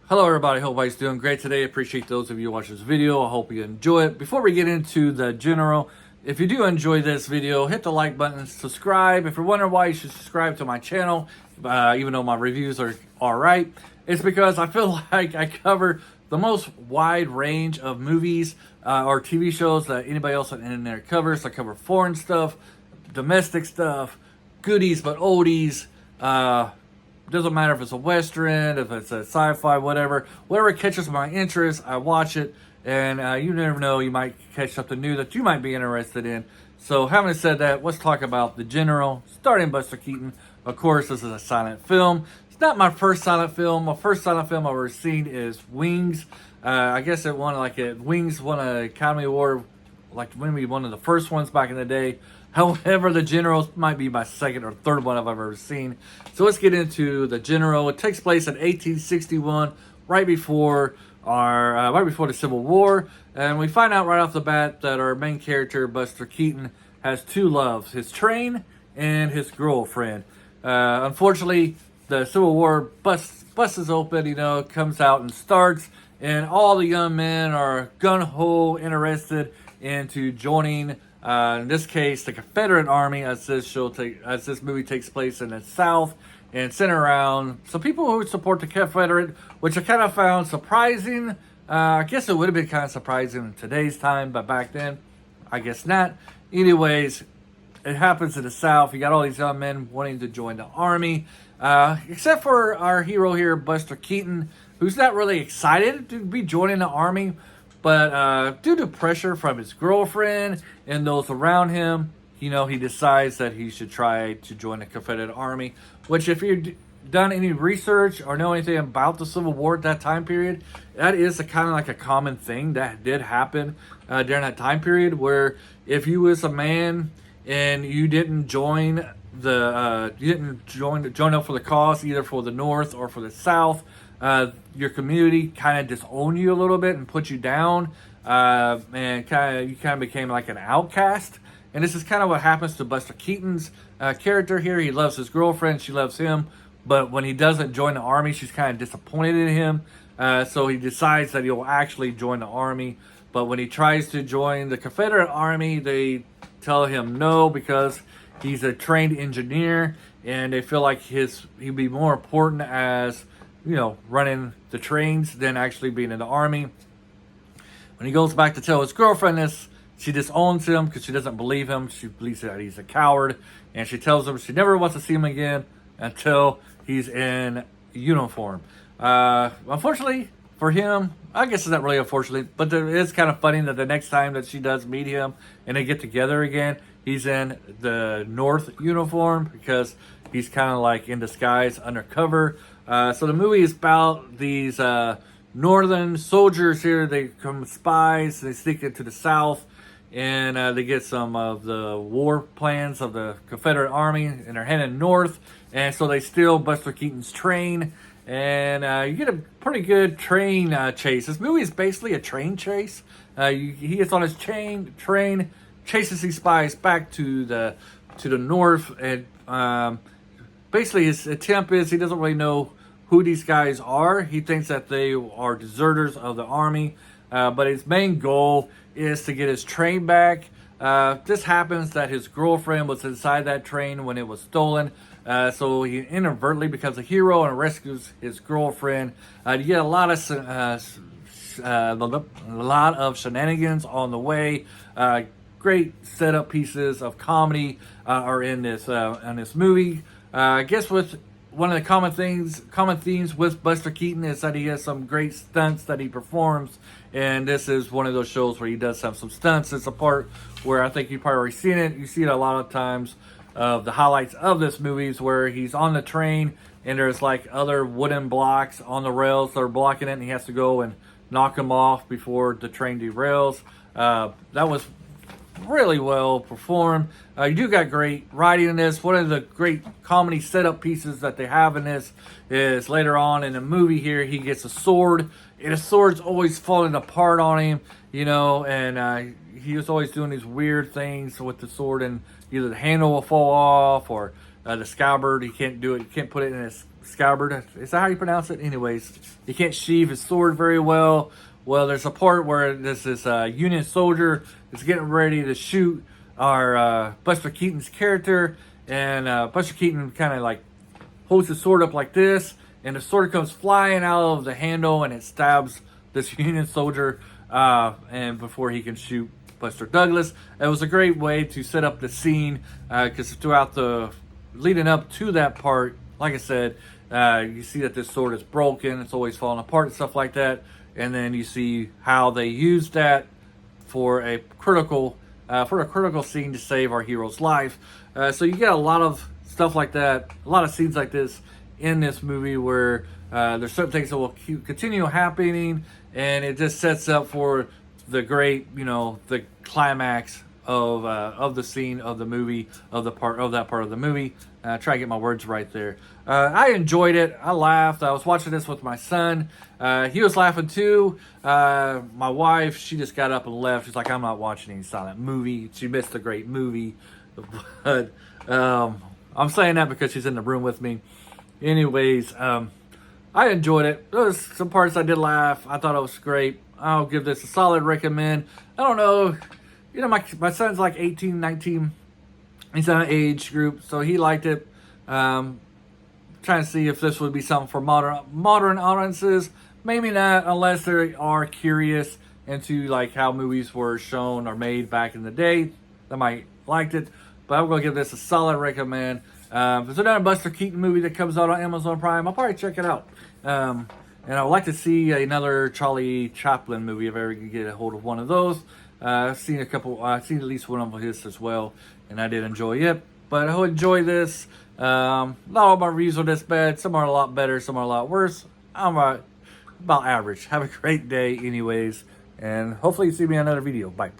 Hello everybody, hope everybody's doing great today. Appreciate those of you watching this video. I hope you enjoy it. Before we get into the general, if you do enjoy this video, hit the like button and subscribe. If you're wondering why you should subscribe to my channel, even though my reviews are alright, it's because I feel like I cover the most wide range of movies or TV shows that anybody else on the internet covers. I cover foreign stuff, domestic stuff, goodies but oldies, doesn't matter if it's a Western, if it's a sci-fi, whatever catches my interest, I watch it, and you never know, you might catch something new that you might be interested in. So having said that, let's talk about The General, starring Buster Keaton. Of course, this is a silent film. It's not my first silent film. My first silent film I've ever seen is Wings. I guess Wings won an Academy Award, like maybe one of the first ones back in the day. However, The General might be my second or third one I've ever seen. So let's get into The General. It takes place in 1861, right before the Civil War, and we find out right off the bat that our main character, Buster Keaton, has two loves: his train and his girlfriend. Unfortunately, the Civil War busts open, comes out and starts, and all the young men are gung-ho interested into joining. In this case, the Confederate Army, as this movie takes place in the South, and centered around some people who would support the Confederate, which I kind of found surprising. I guess it would have been kind of surprising in today's time, but back then, I guess not. Anyways, it happens in the South. You got all these young men wanting to join the Army, except for our hero here, Buster Keaton, who's not really excited to be joining the Army. But due to pressure from his girlfriend and those around him, he decides that he should try to join the Confederate Army. Which, if you've done any research or know anything about the Civil War at that time period, that is kind of like a common thing that did happen during that time period. Where if you was a man and you didn't join join up for the cause, either for the North or for the South, your community kind of disowned you a little bit and put you down, and you kind of became like an outcast. And this is kind of what happens to Buster Keaton's character here. He loves his girlfriend, she loves him, but when he doesn't join the Army, she's kind of disappointed in him. So he decides that he'll actually join the Army. But when he tries to join the Confederate Army, they tell him no, because he's a trained engineer, and they feel like he'd be more important as running the trains than actually being in the Army. When he goes back to tell his girlfriend this, she disowns him because she doesn't believe him. She believes that he's a coward, and she tells him she never wants to see him again until he's in uniform. Unfortunately for him, I guess it's not really unfortunately, but it is kind of funny that the next time that she does meet him and they get together again, he's in the North uniform because he's kind of like in disguise, undercover. So the movie is about these northern soldiers here. They become spies. They sneak into the South, and they get some of the war plans of the Confederate Army, and they're heading north. And so they steal Buster Keaton's train, and you get a pretty good train chase. This movie is basically a train chase. He gets on his train, chases these spies back to the north, and basically his attempt is he doesn't really know who these guys are. He thinks that they are deserters of the Army, but his main goal is to get his train back. This happens that his girlfriend was inside that train when it was stolen, so he inadvertently becomes a hero and rescues his girlfriend. You get a lot of shenanigans on the way. Great setup pieces of comedy are in this movie. I guess with one of the common themes with Buster Keaton is that he has some great stunts that he performs, and this is one of those shows where he does have some stunts. It's a part where I think you've probably already seen it. You see it a lot of times of the highlights of this movie is where he's on the train and there's like other wooden blocks on the rails that are blocking it, and he has to go and knock them off before the train derails. That was really well performed. You do got great writing in this. One of the great comedy setup pieces that they have in this is later on in the movie here, he gets a sword, and his sword's always falling apart on him, and he was always doing these weird things with the sword, and either the handle will fall off or the scabbard, he can't do it. You can't put it in his scabbard. Is that how you pronounce it? Anyways, he can't sheath his sword very well. Well, there's a part where this Union soldier is getting ready to shoot our Buster Keaton's character, and Buster Keaton kind of like holds his sword up like this, and the sword comes flying out of the handle, and it stabs this Union soldier, and before he can shoot Buster Douglas. It was a great way to set up the scene, because throughout the leading up to that part, like I said, you see that this sword is broken, it's always falling apart and stuff like that, and then you see how they use that for a critical scene to save our hero's life. So you get a lot of stuff like that, a lot of scenes like this in this movie where there's certain things that will continue happening, and it just sets up for the great, the climax of the scene of the movie, of that part of the movie. Try to get my words right there. I enjoyed it. I laughed. I was watching this with my son. He was laughing too. My wife, she just got up and left. She's like, I'm not watching any silent movie. She missed a great movie. But I'm saying that because she's in the room with me. Anyways, I enjoyed it. There was some parts I did laugh. I thought it was great. I'll give this a solid recommend. I don't know. My son's like 18, 19. He's in an age group, so he liked it. Trying to see if this would be something for modern audiences. Maybe not, unless they are curious into like how movies were shown or made back in the day. They might liked it, but I'm gonna give this a solid recommend. If there's another Buster Keaton movie that comes out on Amazon Prime, I'll probably check it out. And I would like to see another Charlie Chaplin movie if I ever can get a hold of one of those. I've seen at least one of his as well, and I did enjoy it. But I enjoy this. Not all my reviews are this bad. Some are a lot better, some are a lot worse. I'm about average. Have a great day anyways, and hopefully you see me in another video. Bye.